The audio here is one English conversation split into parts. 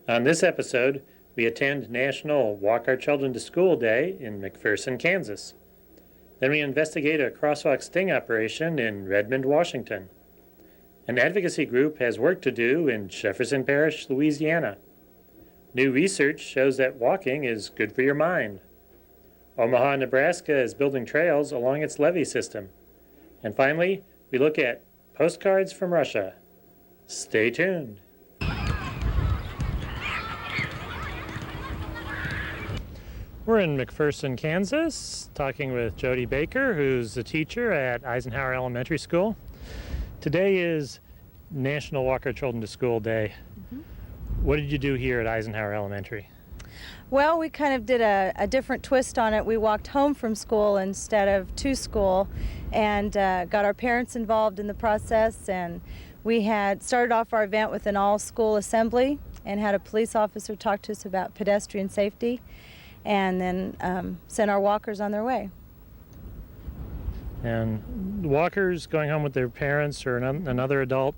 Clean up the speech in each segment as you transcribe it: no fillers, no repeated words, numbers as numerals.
On this episode, we attend National Walk Our Children to School Day in McPherson, Kansas. Then we investigate a crosswalk sting operation in Redmond, Washington. An advocacy group has work to do in Jefferson Parish, Louisiana. New research shows that walking is good for your mind. Omaha, Nebraska is building trails along its levee system. And finally, we look at Postcards from Russia. Stay tuned. We're in McPherson, Kansas, talking with Jody Baker, who's a teacher at Eisenhower Elementary School. Today is National Walk Our Children to School Day. What did you do here at Eisenhower Elementary? Well, we kind of did a different twist on it. We walked home from school instead of to school and got our parents involved in the process. And we had started off our event with an all-school assembly and had a police officer talk to us about pedestrian safety, and then sent our walkers on their way. And the walkers going home with their parents or another adult,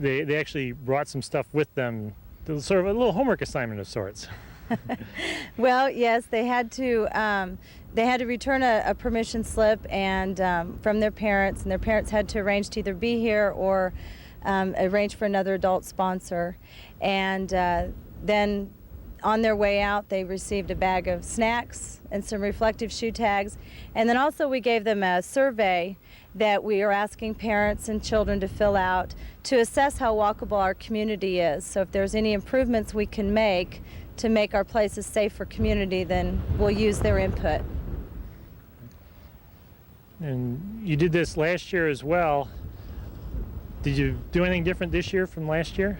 they actually brought some stuff with them, sort of a little homework assignment of sorts. Well, yes, they had to return a permission slip and from their parents, and their parents had to arrange to either be here or arrange for another adult sponsor. And then on their way out, they received a bag of snacks and some reflective shoe tags. And then also we gave them a survey that we are asking parents and children to fill out to assess how walkable our community is. So if there's any improvements we can make to make our places safe for community, then we'll use their input. And you did this last year as well. Did you do anything different this year from last year?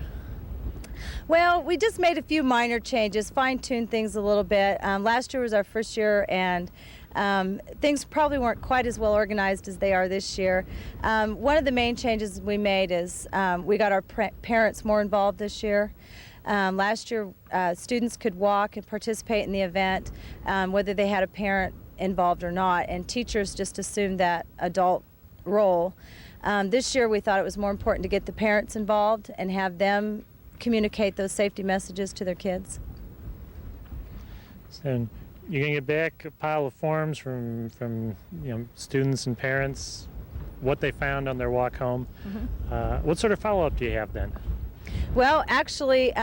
Well, we just made a few minor changes, fine-tuned things a little bit. Last year was our first year, and things probably weren't quite as well organized as they are this year. One of the main changes we made is we got our parents more involved this year. Last year, students could walk and participate in the event, whether they had a parent involved or not, and teachers just assumed that adult role. This year, we thought it was more important to get the parents involved and have them communicate those safety messages to their kids. So you're going to get back a pile of forms from students and parents, what they found on their walk home. What sort of follow-up do you have then? Well, actually,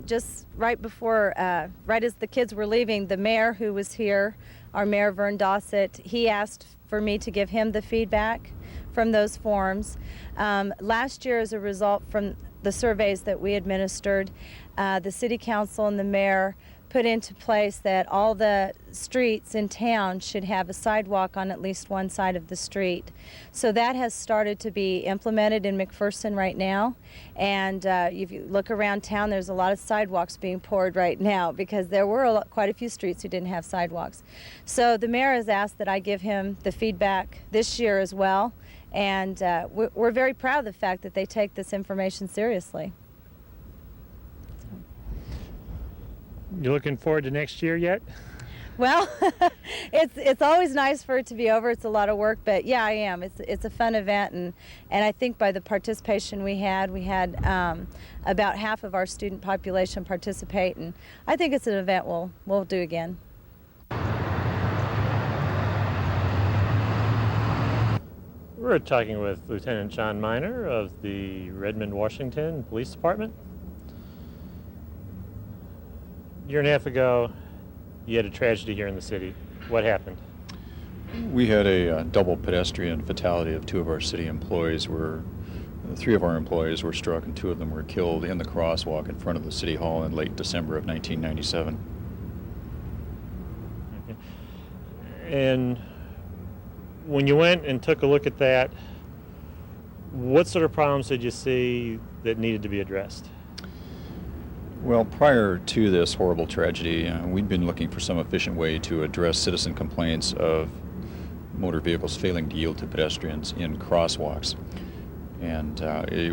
just right as the kids were leaving, the mayor who was here, our mayor Vern Dossett, he asked for me to give him the feedback from those forms. Last year, as a result from the surveys that we administered, the city council and the mayor put into place that all the streets in town should have a sidewalk on at least one side of the street. So that has started to be implemented in McPherson right now. And if you look around town, there's a lot of sidewalks being poured right now because there were quite a few streets who didn't have sidewalks. So the mayor has asked that I give him the feedback this year as well. And we're very proud of the fact that they take this information seriously. You looking forward to next year yet? Well, it's always nice for it to be over. It's a lot of work, but yeah, I am. It's a fun event, and I think by the participation we had about half of our student population participate, and I think it's an event we'll do again. We're talking with Lieutenant John Miner of the Redmond, Washington Police Department. A year and a half ago, you had a tragedy here in the city. What happened? We had a double pedestrian fatality of two of our city employees. Three of our employees were struck and two of them were killed in the crosswalk in front of the City Hall in late December of 1997. Okay. And when you went and took a look at that, what sort of problems did you see that needed to be addressed? Well, prior to this horrible tragedy, we'd been looking for some efficient way to address citizen complaints of motor vehicles failing to yield to pedestrians in crosswalks. And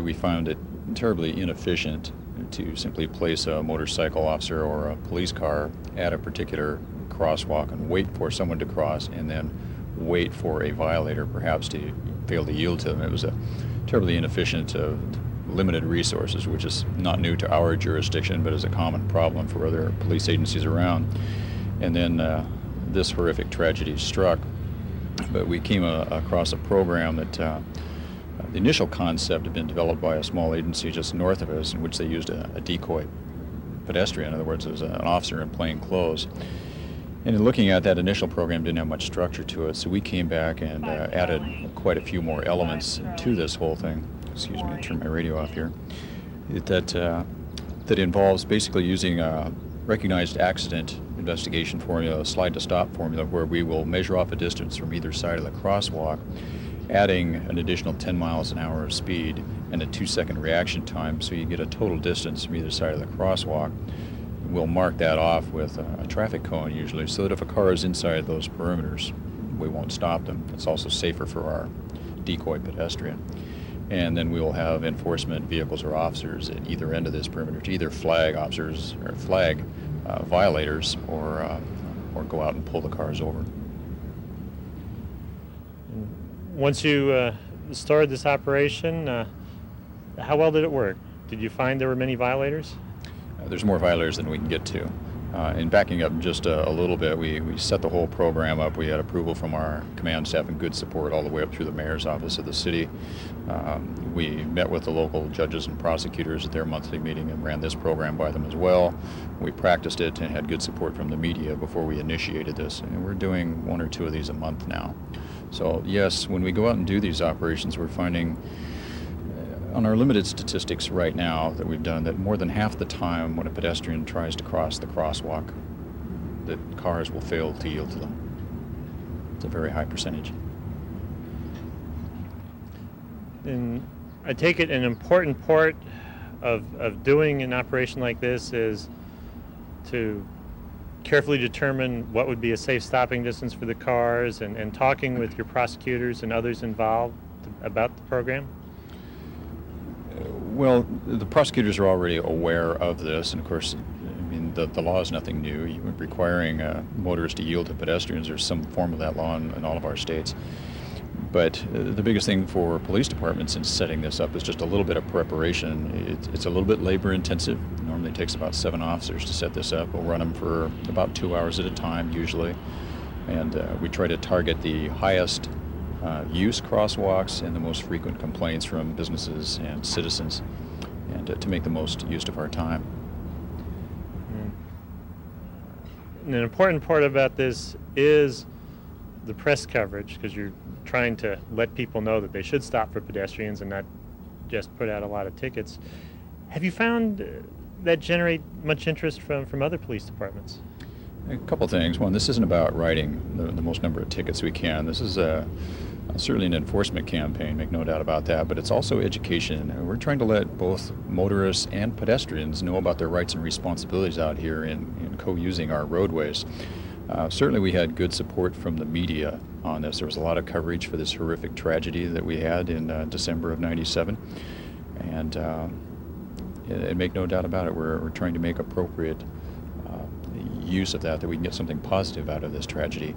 we found it terribly inefficient to simply place a motorcycle officer or a police car at a particular crosswalk and wait for someone to cross and then wait for a violator perhaps to fail to yield to them. It was a terribly inefficient limited resources, which is not new to our jurisdiction, but is a common problem for other police agencies around. And then this horrific tragedy struck. But we came across a program that the initial concept had been developed by a small agency just north of us, in which they used a decoy pedestrian. In other words, it was an officer in plain clothes. And in looking at that initial program, didn't have much structure to it, so we came back and added quite a few more elements to this whole thing. Excuse me, turn my radio off here. That involves basically using a recognized accident investigation formula, a slide-to-stop formula, where we will measure off a distance from either side of the crosswalk, adding an additional 10 miles an hour of speed and a 2-second reaction time, so you get a total distance from either side of the crosswalk. We'll mark that off with a traffic cone usually, so that if a car is inside those perimeters, we won't stop them. It's also safer for our decoy pedestrian. And then we will have enforcement vehicles or officers at either end of this perimeter to either flag officers or flag violators or go out and pull the cars over. Once you started this operation, how well did it work? Did you find there were many violators? There's more violators than we can get to. And backing up just a little bit, we set the whole program up. We had approval from our command staff and good support all the way up through the mayor's office of the city. We met with the local judges and prosecutors at their monthly meeting and ran this program by them as well. We practiced it and had good support from the media before we initiated this. And we're doing 1 or 2 of these a month now. So yes, when we go out and do these operations, we're finding on our limited statistics right now that we've done that more than half the time when a pedestrian tries to cross the crosswalk, that cars will fail to yield to them. It's a very high percentage. And I take it an important part of doing an operation like this is to carefully determine what would be a safe stopping distance for the cars and talking with your prosecutors and others involved about the program? Well, the prosecutors are already aware of this, and of course, I mean, the law is nothing new. Requiring motorists to yield to pedestrians, there's some form of that law in all of our states. But the biggest thing for police departments in setting this up is just a little bit of preparation. It's a little bit labor intensive. It normally takes about 7 officers to set this up. We'll run them for about 2 hours at a time usually. And we try to target the highest use crosswalks and the most frequent complaints from businesses and citizens, and to make the most use of our time. And an important part about this is the press coverage, because you're trying to let people know that they should stop for pedestrians and not just put out a lot of tickets. Have you found that generate much interest from other police departments? A couple things. One, this isn't about writing the most number of tickets we can. This is certainly an enforcement campaign, make no doubt about that, but it's also education. We're trying to let both motorists and pedestrians know about their rights and responsibilities out here in co-using our roadways. Certainly we had good support from the media on this. There was a lot of coverage for this horrific tragedy that we had in December of '97. And make no doubt about it, we're trying to make appropriate use of that we can get something positive out of this tragedy.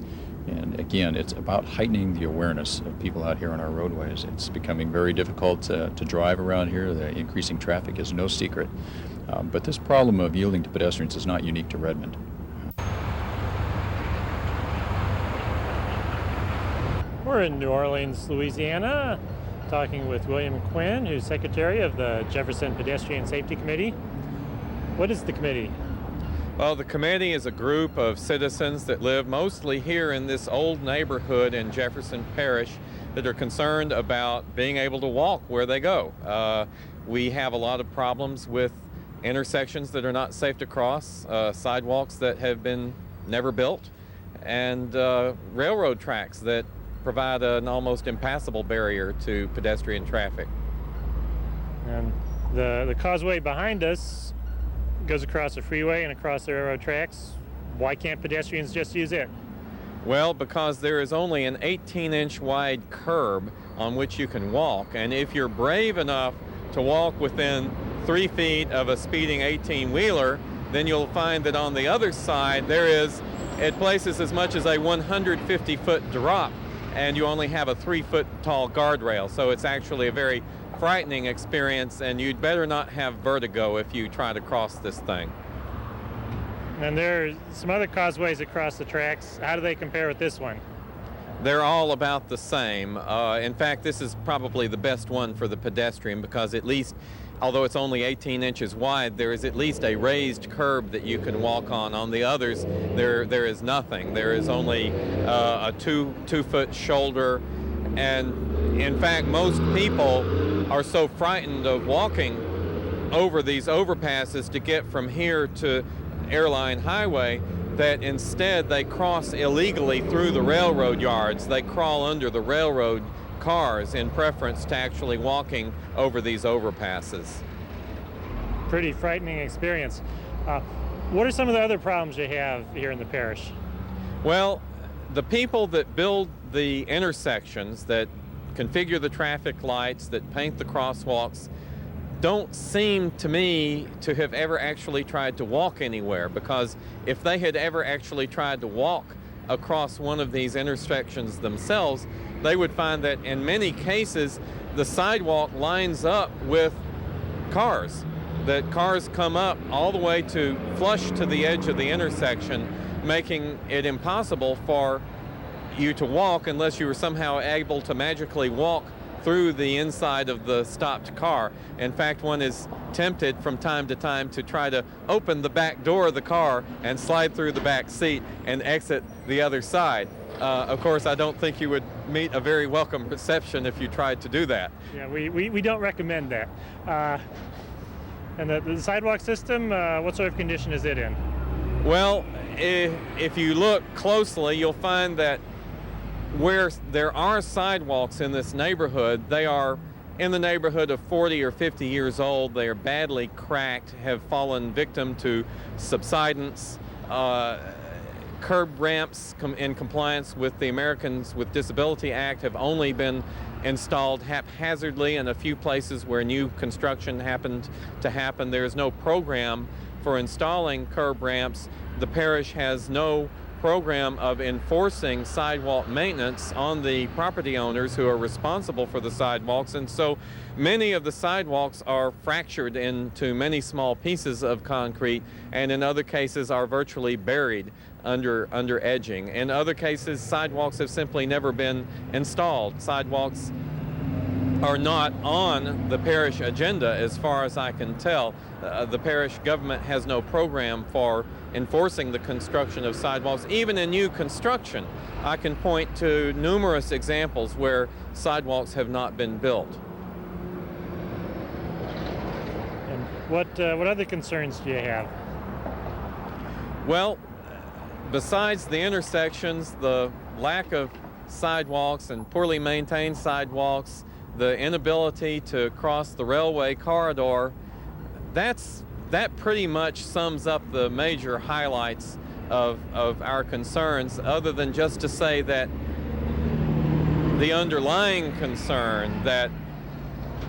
And again, it's about heightening the awareness of people out here on our roadways. It's becoming very difficult to drive around here. The increasing traffic is no secret. But this problem of yielding to pedestrians is not unique to Redmond. We're in New Orleans, Louisiana, talking with William Quinn, who's secretary of the Jefferson Pedestrian Safety Committee. What is the committee? Well, the committee is a group of citizens that live mostly here in this old neighborhood in Jefferson Parish that are concerned about being able to walk where they go. We have a lot of problems with intersections that are not safe to cross, sidewalks that have been never built, and railroad tracks that provide an almost impassable barrier to pedestrian traffic. And the causeway behind us goes across the freeway and across the railroad tracks. Why can't pedestrians just use it? Well, because there is only an 18-inch wide curb on which you can walk, and if you're brave enough to walk within 3 feet of a speeding 18-wheeler, then you'll find that on the other side there is, at places, as much as a 150-foot drop, and you only have a 3-foot tall guardrail. So it's actually a very frightening experience, and you'd better not have vertigo if you try to cross this thing. And there are some other causeways across the tracks. How do they compare with this one? They're all about the same. In fact, this is probably the best one for the pedestrian because at least, although it's only 18 inches wide, there is at least a raised curb that you can walk on. On the others, there is nothing. There is only a two-foot shoulder. And in fact, most people are so frightened of walking over these overpasses to get from here to Airline Highway that instead they cross illegally through the railroad yards. They crawl under the railroad cars in preference to actually walking over these overpasses. Pretty frightening experience. What are some of the other problems you have here in the parish? Well, the people that build the intersections, that configure the traffic lights, that paint the crosswalks, don't seem to me to have ever actually tried to walk anywhere, because if they had ever actually tried to walk across one of these intersections themselves, they would find that in many cases the sidewalk lines up with cars, that cars come up all the way to flush to the edge of the intersection, making it impossible for you to walk unless you were somehow able to magically walk through the inside of the stopped car. In fact, one is tempted from time to time to try to open the back door of the car and slide through the back seat and exit the other side. Of course, I don't think you would meet a very welcome reception if you tried to do that. Yeah, we don't recommend that. And the sidewalk system, what sort of condition is it in? Well, if you look closely, you'll find that where there are sidewalks in this neighborhood, they are in the neighborhood of 40 or 50 years old. They are badly cracked, have fallen victim to subsidence. Curb ramps in compliance with the Americans with Disability Act have only been installed haphazardly in a few places where new construction happened to happen. There is no program for installing curb ramps. The parish has no program of enforcing sidewalk maintenance on the property owners who are responsible for the sidewalks, and so many of the sidewalks are fractured into many small pieces of concrete, and in other cases are virtually buried under edging. In other cases, sidewalks have simply never been installed. Sidewalks are not on the parish agenda as far as I can tell. The parish government has no program for enforcing the construction of sidewalks. Even in new construction, I can point to numerous examples where sidewalks have not been built. And what other concerns do you have? Well, besides the intersections, the lack of sidewalks and poorly maintained sidewalks, the inability to cross the railway corridor, that pretty much sums up the major highlights of our concerns, other than just to say that the underlying concern that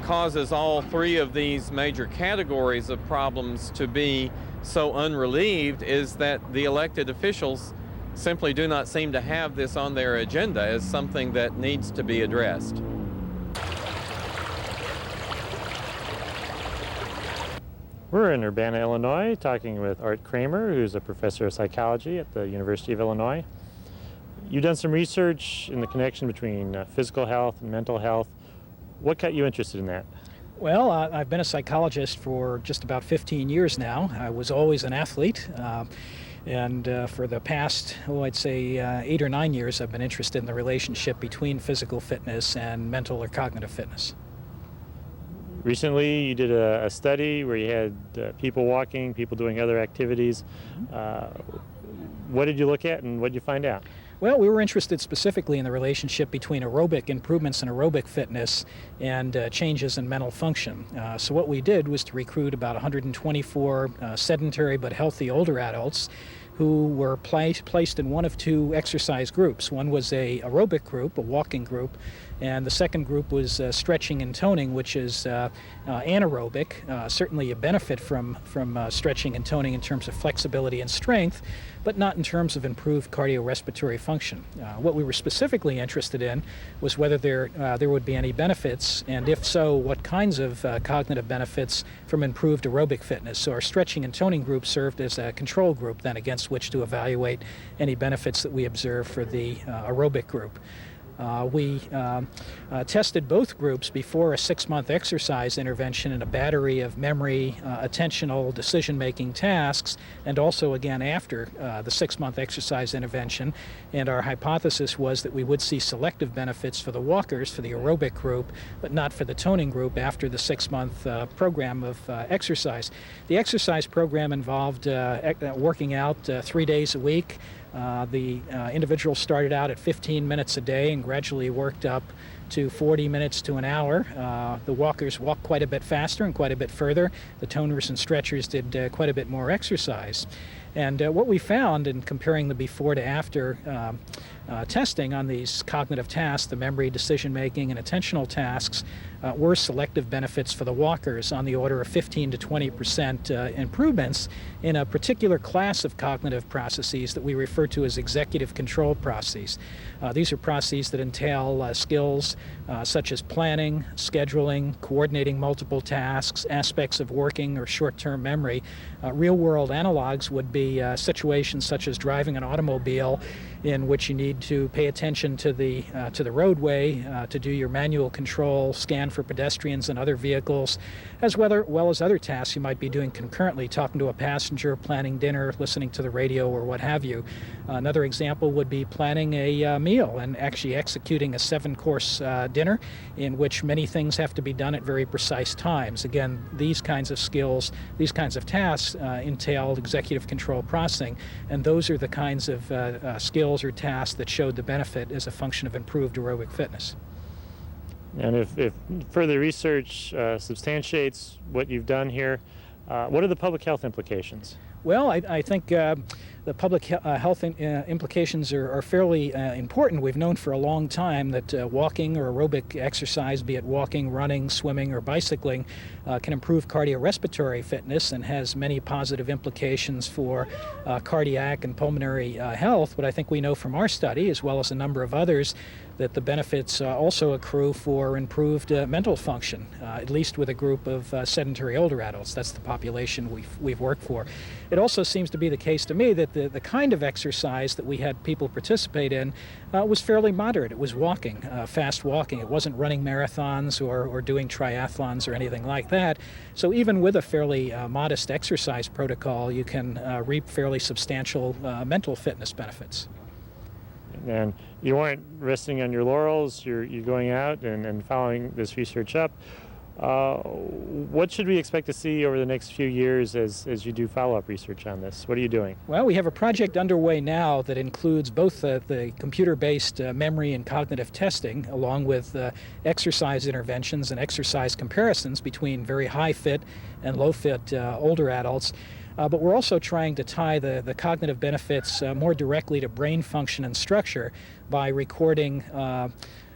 causes all three of these major categories of problems to be so unrelieved is that the elected officials simply do not seem to have this on their agenda as something that needs to be addressed. We're in Urbana, Illinois, talking with Art Kramer, who's a professor of psychology at the University of Illinois. You've done some research in the connection between physical health and mental health. What got you interested in that? Well, I've been a psychologist for just about 15 years now. I was always an athlete, and for the past, I'd say 8 or 9 years, I've been interested in the relationship between physical fitness and mental or cognitive fitness. Recently, you did a study where you had people walking, people doing other activities. What did you look at and what did you find out? Well, we were interested specifically in the relationship between aerobic improvements in aerobic fitness and changes in mental function. So what we did was to recruit about 124 sedentary but healthy older adults who were placed in one of two exercise groups. One was a aerobic group, a walking group, and the second group was stretching and toning, which is anaerobic. Certainly a benefit from stretching and toning in terms of flexibility and strength, but not in terms of improved cardiorespiratory function. What we were specifically interested in was whether there would be any benefits, and if so, what kinds of cognitive benefits from improved aerobic fitness. So our stretching and toning group served as a control group then against which to evaluate any benefits that we observed for the aerobic group. We tested both groups before a 6-month exercise intervention in a battery of memory, attentional, decision-making tasks, and also again after the 6-month exercise intervention. And our hypothesis was that we would see selective benefits for the walkers, for the aerobic group, but not for the toning group after the 6-month program of exercise. The exercise program involved working out 3 days a week. The individual started out at 15 minutes a day and gradually worked up to 40 minutes to an hour. The walkers walked quite a bit faster and quite a bit further. The toners and stretchers did quite a bit more exercise. And what we found in comparing the before to after testing on these cognitive tasks, the memory, decision-making, and attentional tasks, were selective benefits for the walkers on the order of 15 to 20% improvements in a particular class of cognitive processes that we refer to as executive control processes. These are processes that entail skills such as planning, scheduling, coordinating multiple tasks, aspects of working or short-term memory. Real-world analogs would be situations such as driving an automobile in which you need to pay attention to the roadway, to do your manual control, scan for pedestrians and other vehicles, as well as other tasks you might be doing concurrently, talking to a passenger, planning dinner, listening to the radio, or what have you. Another example would be planning a meal and actually executing a 7-course dinner in which many things have to be done at very precise times. Again, these kinds of skills, these kinds of tasks entail executive control processing, and those are the kinds of skills or tasks that showed the benefit as a function of improved aerobic fitness. And if further research substantiates what you've done here, what are the public health implications? Well, I think the public health implications are fairly important. We've known for a long time that walking or aerobic exercise, be it walking, running, swimming, or bicycling, can improve cardiorespiratory fitness and has many positive implications for cardiac and pulmonary health. But I think we know from our study, as well as a number of others, that the benefits also accrue for improved mental function, at least with a group of sedentary older adults. That's the population we've worked for. It also seems to be the case to me that the kind of exercise that we had people participate in was fairly moderate. It was walking, fast walking. It wasn't running marathons or doing triathlons or anything like that. So even with a fairly modest exercise protocol, you can reap fairly substantial mental fitness benefits. And you weren't resting on your laurels. You're going out and following this research up. What should we expect to see over the next few years as you do follow-up research on this? What are you doing? Well, we have a project underway now that includes both the computer-based memory and cognitive testing, along with exercise interventions and exercise comparisons between very high-fit and low-fit older adults. But we're also trying to tie the cognitive benefits more directly to brain function and structure by recording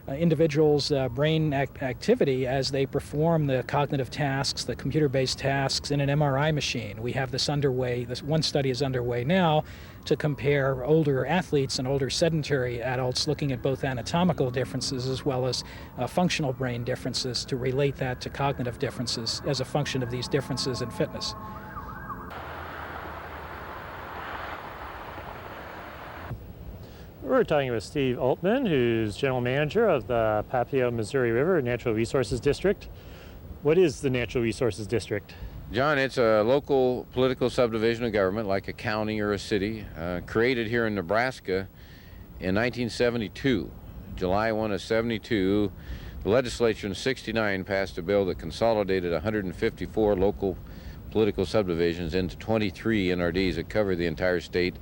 individuals' brain activity as they perform the cognitive tasks, the computer-based tasks in an MRI machine. We have this underway. This one study is underway now to compare older athletes and older sedentary adults, looking at both anatomical differences as well as functional brain differences, to relate that to cognitive differences as a function of these differences in fitness. We're talking with Steve Altman, who's general manager of the Papio Missouri River Natural Resources District. What is the Natural Resources District? John, it's a local political subdivision of government, like a county or a city, created here in Nebraska in 1972. July 1 of 72, the legislature in 69 passed a bill that consolidated 154 local political subdivisions into 23 NRDs that cover the entire state,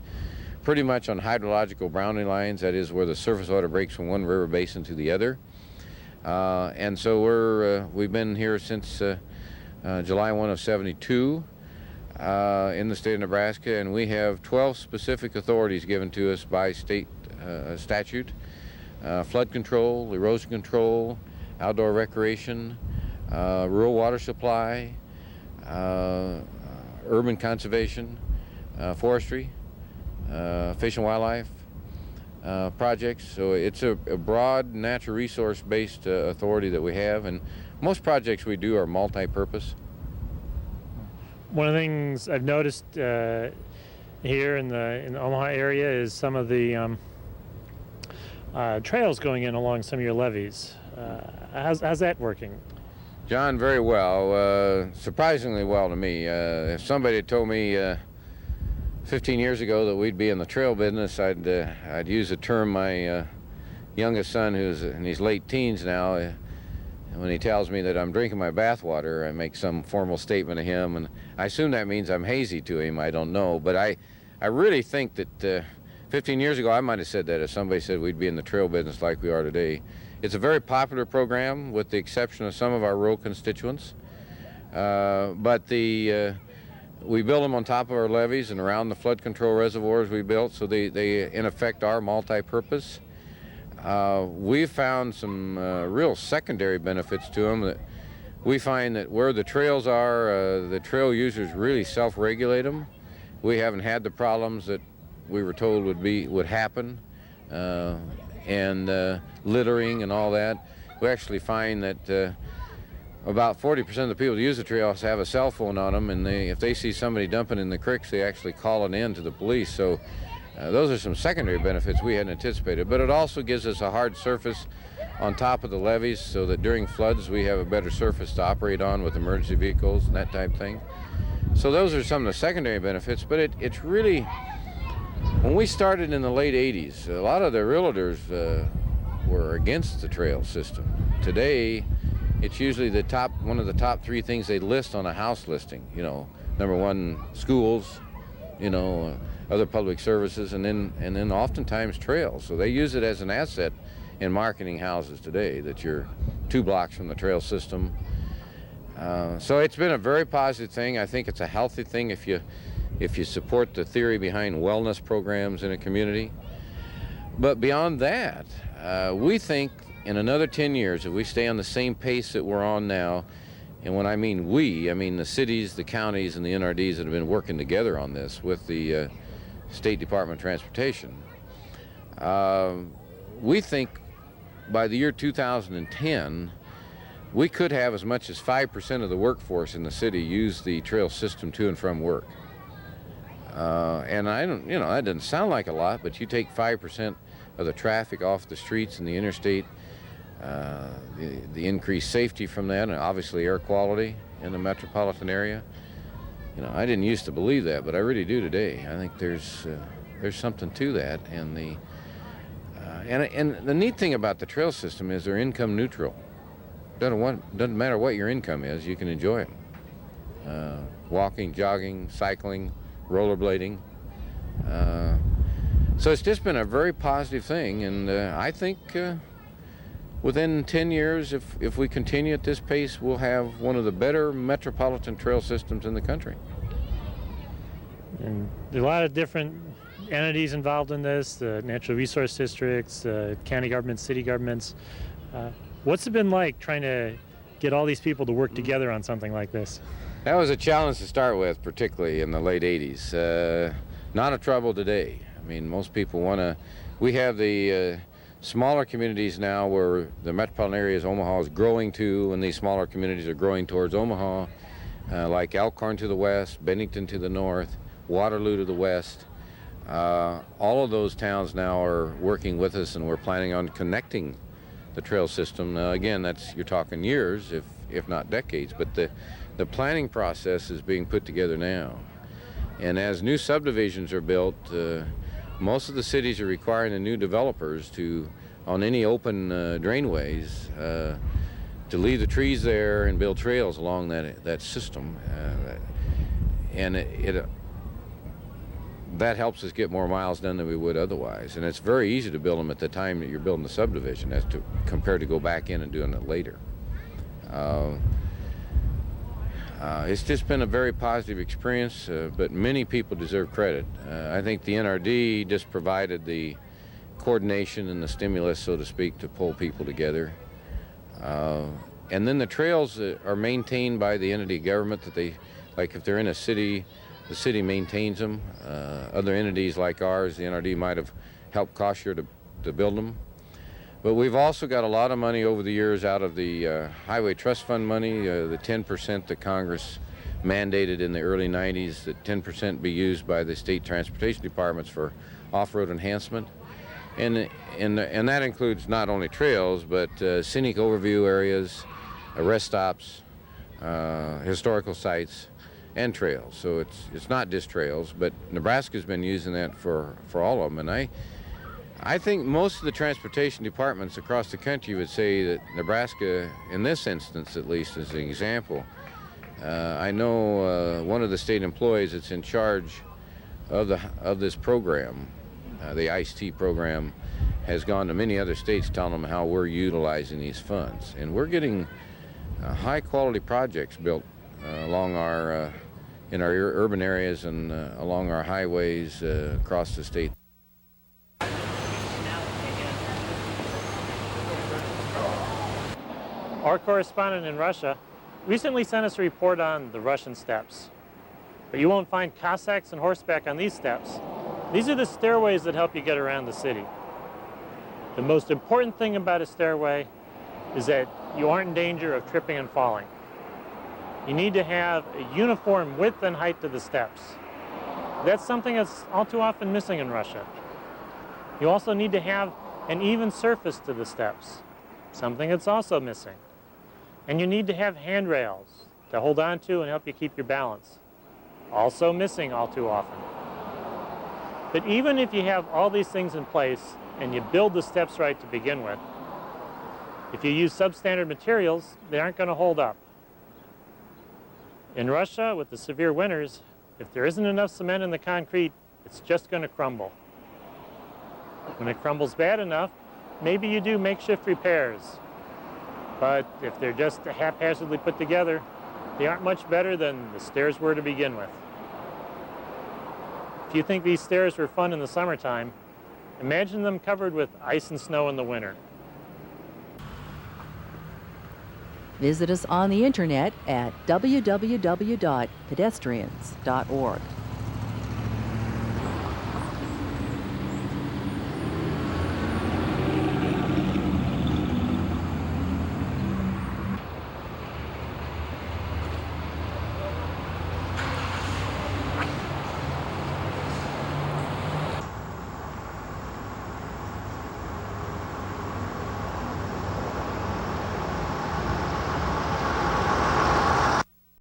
pretty much on hydrological boundary lines, that is where the surface water breaks from one river basin to the other. And so we've been here since July 1 of 72. in the state of Nebraska, and we have 12 specific authorities given to us by state statute: flood control, erosion control, outdoor recreation, rural water supply, urban conservation, forestry, fish and wildlife projects. So it's a broad natural resource-based authority that we have, and most projects we do are multi-purpose. One of the things I've noticed here in the Omaha area is some of the trails going in along some of your levees. How's that working? John, very well, surprisingly well to me. If somebody had told me 15 years ago that we'd be in the trail business, I'd use a term my youngest son, who's in his late teens now, when he tells me that I'm drinking my bathwater, I make some formal statement to him, and I assume that means I'm hazy to him. I don't know, but I really think that 15 years ago I might have said that if somebody said we'd be in the trail business like we are today. It's a very popular program, with the exception of some of our rural constituents, but we build them on top of our levees and around the flood control reservoirs we built, so they in effect are multi-purpose. We've found some real secondary benefits to them. That we find that where the trails are, the trail users really self-regulate them. We haven't had the problems that we were told would happen, and littering and all that. We actually find that about 40% of the people that use the trails have a cell phone on them, and if they see somebody dumping in the creeks, they actually call it in to the police. So those are some secondary benefits we hadn't anticipated, but it also gives us a hard surface on top of the levees so that during floods we have a better surface to operate on with emergency vehicles and that type of thing. So those are some of the secondary benefits, but it's really, when we started in the late 80s, a lot of the realtors were against the trail system. Today, it's usually one of the top three things they list on a house listing. You know, number one, schools, you know, other public services, and then oftentimes trails. So they use it as an asset in marketing houses today, that you're 2 blocks from the trail system. So it's been a very positive thing. I think it's a healthy thing if you support the theory behind wellness programs in a community. But beyond that, we think in another 10 years, if we stay on the same pace that we're on now, and when I mean we, I mean the cities, the counties, and the NRDs that have been working together on this with the State Department of Transportation, we think by the year 2010, we could have as much as 5% of the workforce in the city use the trail system to and from work. And I don't, you know, that doesn't sound like a lot, but you take 5% of the traffic off the streets and the interstate, the increased safety from that, and obviously air quality in the metropolitan area. You know, I didn't used to believe that, but I really do today. I think there's something to that, and the neat thing about the trail system is they're income neutral. Doesn't matter what your income is, you can enjoy them. Walking, jogging, cycling, rollerblading. So it's just been a very positive thing, and I think within 10 years, if we continue at this pace, we'll have one of the better metropolitan trail systems in the country. And there are a lot of different entities involved in this, the natural resource districts, county governments, city governments. What's it been like trying to get all these people to work together on something like this? That was a challenge to start with, particularly in the late 80s. Not a trouble today. I mean, most people want to, we have the smaller communities now where the metropolitan areas Omaha is growing to, and these smaller communities are growing towards Omaha, like Elkhorn to the west, Bennington to the north, Waterloo to the west. All of those towns now are working with us, and we're planning on connecting the trail system. Again, you're talking years, if not decades, but the planning process is being put together now. And as new subdivisions are built, most of the cities are requiring the new developers to, on any open drainways, to leave the trees there and build trails along that system. And that helps us get more miles done than we would otherwise. And it's very easy to build them at the time that you're building the subdivision compared to go back in and doing it later. It's just been a very positive experience, but many people deserve credit. I think the NRD just provided the coordination and the stimulus, so to speak, to pull people together. And then the trails are maintained by the entity government that they, like if they're in a city, the city maintains them. Other entities like ours, the NRD, might have helped cost share to build them. But we've also got a lot of money over the years out of the Highway Trust Fund money, the 10% that Congress mandated in the early 90s, that 10% be used by the state transportation departments for off-road enhancement. And that includes not only trails, but scenic overview areas, rest stops, historical sites, and trails. So it's not just trails, but Nebraska's been using that for all of them. And I think most of the transportation departments across the country would say that Nebraska, in this instance at least, as an example, I know one of the state employees that's in charge of this program, the ICE-T program, has gone to many other states telling them how we're utilizing these funds. And we're getting high-quality projects built along in our urban areas and along our highways across the state. Our correspondent in Russia recently sent us a report on the Russian steppes. But you won't find Cossacks and horseback on these steppes. These are the stairways that help you get around the city. The most important thing about a stairway is that you aren't in danger of tripping and falling. You need to have a uniform width and height to the steps. That's something that's all too often missing in Russia. You also need to have an even surface to the steps, something that's also missing. And you need to have handrails to hold on to and help you keep your balance, also missing all too often. But even if you have all these things in place and you build the steps right to begin with, if you use substandard materials, they aren't going to hold up. In Russia, with the severe winters, if there isn't enough cement in the concrete, it's just going to crumble. When it crumbles bad enough, maybe you do makeshift repairs. But if they're just haphazardly put together, they aren't much better than the stairs were to begin with. If you think these stairs were fun in the summertime, imagine them covered with ice and snow in the winter. Visit us on the internet at www.pedestrians.org.